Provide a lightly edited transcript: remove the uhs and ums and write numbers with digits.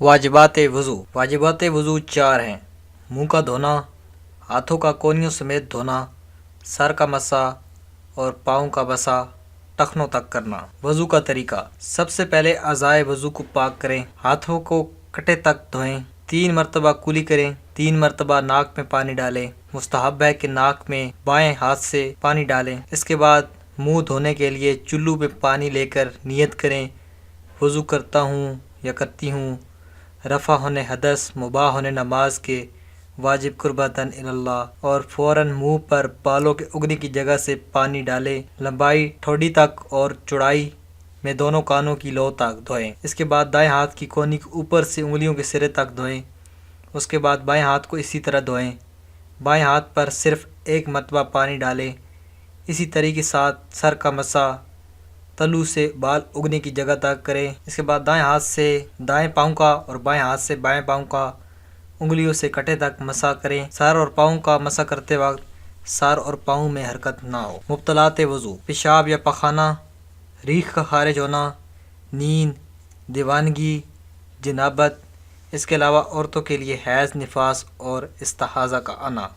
واجبات وضو۔ واجبات وضو 4 ہیں: منہ کا دھونا، ہاتھوں کا کونیوں سمیت دھونا، سر کا مسح اور پاؤں کا مسح ٹخنوں تک کرنا۔ وضو کا طریقہ: سب سے پہلے اعضائے وضو کو پاک کریں، ہاتھوں کو کٹے تک دھوئیں، 3 مرتبہ کلی کریں، 3 مرتبہ ناک میں پانی ڈالیں۔ مستحب ہے کہ ناک میں بائیں ہاتھ سے پانی ڈالیں۔ اس کے بعد منہ دھونے کے لیے چلو میں پانی لے کر نیت کریں: وضو کرتا ہوں یا کرتی ہوں، رفع ہونے حدث، مباح ہونے نماز کے، واجب قربتاً اللہ، اور فوراً منہ پر بالوں کے اگنے کی جگہ سے پانی ڈالیں۔ لمبائی ٹھوڑی تک اور چوڑائی میں دونوں کانوں کی لو تک دھوئیں۔ اس کے بعد دائیں ہاتھ کی کونی کے اوپر سے انگلیوں کے سرے تک دھوئیں۔ اس کے بعد بائیں ہاتھ کو اسی طرح دھوئیں۔ بائیں ہاتھ پر صرف 1 مرتبہ پانی ڈالیں۔ اسی طریقے کے ساتھ سر کا مسح تلو سے بال اگنے کی جگہ تک کریں۔ اس کے بعد دائیں ہاتھ سے دائیں پاؤں کا اور بائیں ہاتھ سے بائیں پاؤں کا انگلیوں سے کٹے تک مسح کریں۔ سر اور پاؤں کا مسح کرتے وقت سر اور پاؤں میں حرکت نہ ہو۔ مبطلات وضو: پیشاب یا پخانہ، ریح کا خارج ہونا، نیند، دیوانگی، جنابت۔ اس کے علاوہ عورتوں کے لیے حیض، نفاس اور استحاضہ کا آنا۔